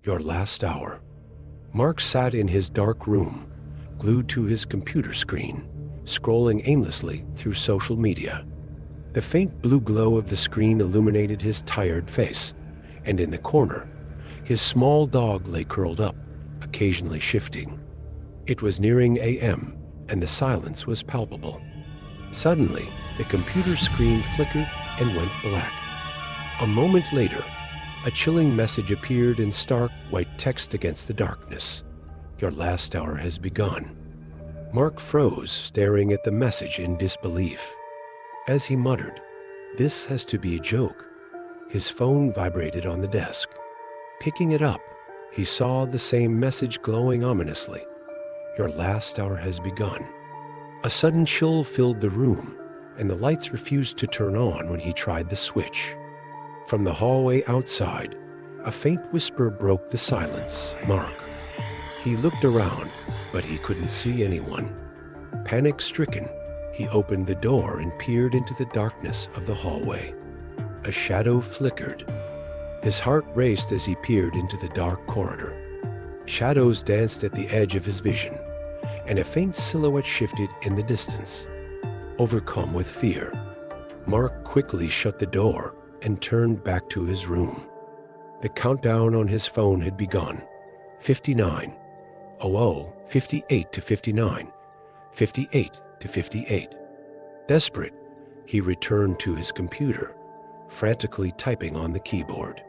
Your last hour. Mark sat in his dark room, glued to his computer screen, scrolling aimlessly through social media. The faint blue glow of the screen illuminated his tired face, and in the corner, his small dog lay curled up, occasionally shifting. It was nearing AM, and the silence was palpable. Suddenly, the computer screen flickered and went black. A moment later, a chilling message appeared in stark white text against the darkness. Your last hour has begun. Mark froze, staring at the message in disbelief. As he muttered, "This has to be a joke," his phone vibrated on the desk. Picking it up, he saw the same message glowing ominously. Your last hour has begun. A sudden chill filled the room, and the lights refused to turn on when he tried the switch. From the hallway outside, a faint whisper broke the silence. "Mark." He looked around, but he couldn't see anyone. Panic-stricken, he opened the door and peered into the darkness of the hallway. A shadow flickered. His heart raced as he peered into the dark corridor. Shadows danced at the edge of his vision, and a faint silhouette shifted in the distance. Overcome with fear, Mark quickly shut the door and turned back to his room. The countdown on his phone had begun. 59, 58 to 59, 58 to 58. Desperate, he returned to his computer, frantically typing on the keyboard.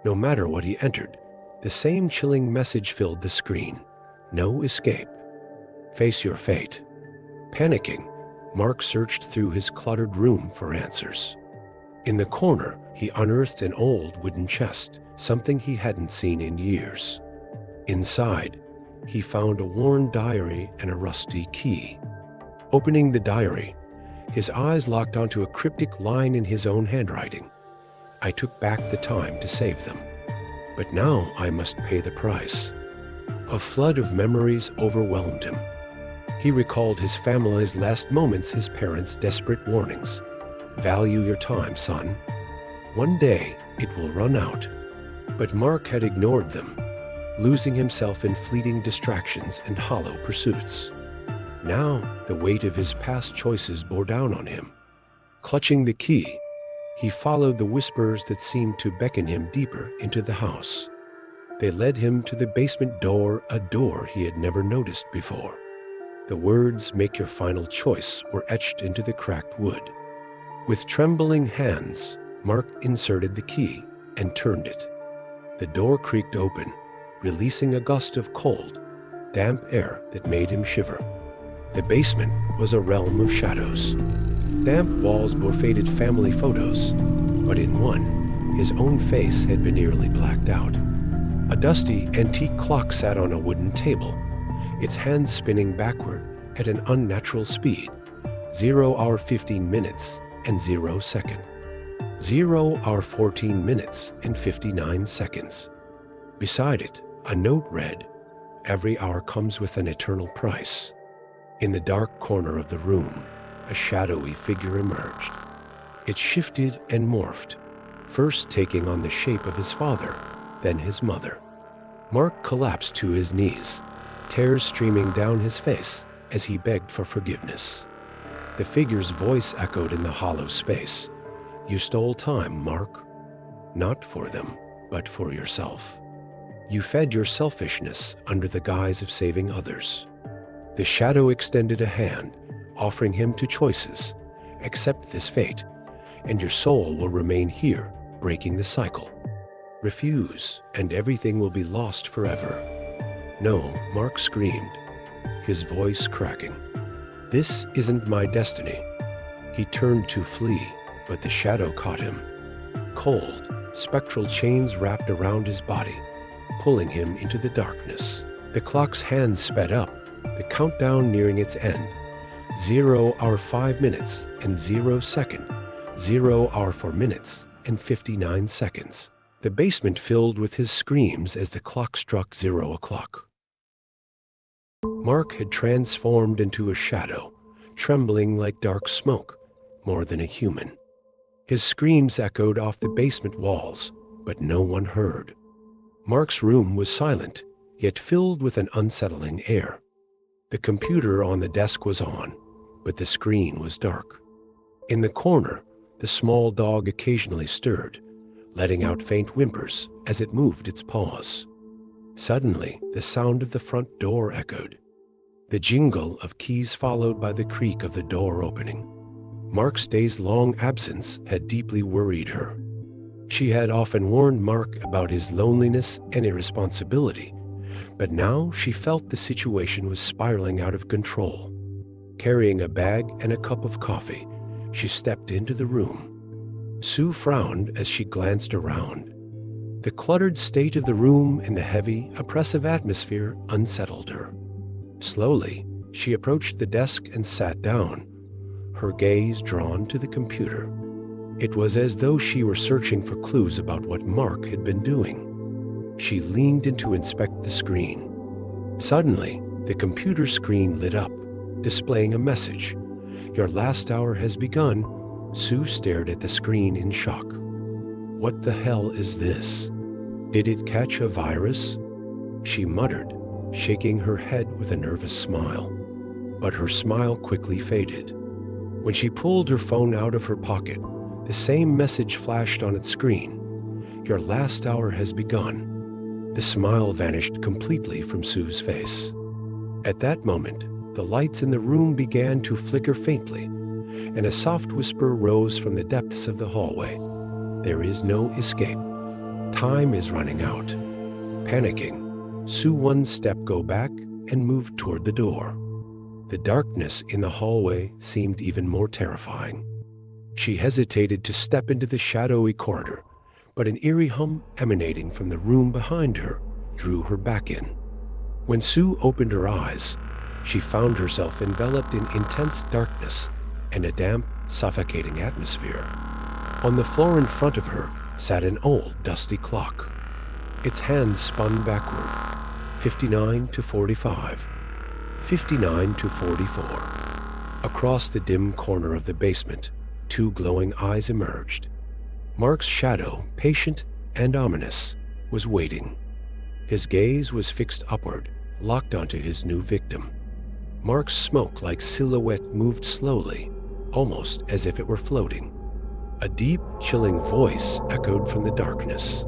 No matter what he entered, the same chilling message filled the screen. No escape. Face your fate. Panicking, Mark searched through his cluttered room for answers. In the corner, he unearthed an old wooden chest, something he hadn't seen in years. Inside, he found a worn diary and a rusty key. Opening the diary, his eyes locked onto a cryptic line in his own handwriting. "I took back the time to save them, but now I must pay the price." A flood of memories overwhelmed him. He recalled his family's last moments, his parents' desperate warnings. "Value your time, son. One day it will run out." But Mark had ignored them, losing himself in fleeting distractions and hollow pursuits. Now the weight of his past choices bore down on him. Clutching the key, he followed the whispers that seemed to beckon him deeper into the house. They led him to the basement door, a door he had never noticed before. The words, "Make your final choice," were etched into the cracked wood. With trembling hands, Mark inserted the key and turned it. The door creaked open, releasing a gust of cold, damp air that made him shiver. The basement was a realm of shadows. Damp walls bore faded family photos, but in one, his own face had been nearly blacked out. A dusty, antique clock sat on a wooden table, its hands spinning backward at an unnatural speed. 0 hour 15 minutes and 0 second. 0 hour 14 minutes and 59 seconds. Beside it, a note read, "Every hour comes with an eternal price." In the dark corner of the room, a shadowy figure emerged. It shifted and morphed, first taking on the shape of his father, then his mother. Mark collapsed to his knees, tears streaming down his face as he begged for forgiveness. The figure's voice echoed in the hollow space. "You stole time, Mark. Not for them, but for yourself. You fed your selfishness under the guise of saving others." The shadow extended a hand, offering him two choices. "Accept this fate, and your soul will remain here, breaking the cycle. Refuse, and everything will be lost forever." "No," Mark screamed, his voice cracking. "This isn't my destiny." He turned to flee, but the shadow caught him. Cold, spectral chains wrapped around his body, pulling him into the darkness. The clock's hands sped up, the countdown nearing its end. 0 hour 5 minutes and 0 second. 0 hour 4 minutes and 59 seconds. The basement filled with his screams as the clock struck 0 o'clock. Mark had transformed into a shadow, trembling like dark smoke, more than a human. His screams echoed off the basement walls, but no one heard. Mark's room was silent, yet filled with an unsettling air. The computer on the desk was on, but the screen was dark. In the corner, the small dog occasionally stirred, letting out faint whimpers as it moved its paws. Suddenly, the sound of the front door echoed. The jingle of keys followed by the creak of the door opening. Mark's days-long absence had deeply worried her. She had often warned Mark about his loneliness and irresponsibility, but now she felt the situation was spiraling out of control. Carrying a bag and a cup of coffee, she stepped into the room. Sue frowned as she glanced around. The cluttered state of the room and the heavy, oppressive atmosphere unsettled her. Slowly, she approached the desk and sat down, her gaze drawn to the computer. It was as though she were searching for clues about what Mark had been doing. She leaned in to inspect the screen. Suddenly, the computer screen lit up, displaying a message. "Your last hour has begun." Sue stared at the screen in shock. What the hell is this? Did it catch a virus? She muttered, shaking her head with a nervous smile. But her smile quickly faded. When she pulled her phone out of her pocket, the same message flashed on its screen. "Your last hour has begun." The smile vanished completely from Sue's face. At that moment, the lights in the room began to flicker faintly, and a soft whisper rose from the depths of the hallway. "There is no escape. Time is running out." Panicking, Sue one step go back and moved toward the door. The darkness in the hallway seemed even more terrifying. She hesitated to step into the shadowy corridor, but an eerie hum emanating from the room behind her drew her back in. When Sue opened her eyes, she found herself enveloped in intense darkness and a damp, suffocating atmosphere. On the floor in front of her sat an old, dusty clock. Its hands spun backward, 59 to 45, 59 to 44. Across the dim corner of the basement, two glowing eyes emerged. Mark's shadow, patient and ominous, was waiting. His gaze was fixed upward, locked onto his new victim. Mark's smoke-like silhouette moved slowly, almost as if it were floating. A deep, chilling voice echoed from the darkness.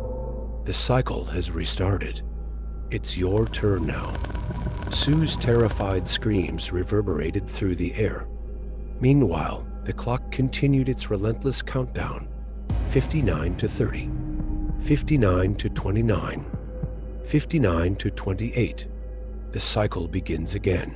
"The cycle has restarted. It's your turn now." Sue's terrified screams reverberated through the air. Meanwhile, the clock continued its relentless countdown. 59 to 30, 59 to 29, 59 to 28. The cycle begins again.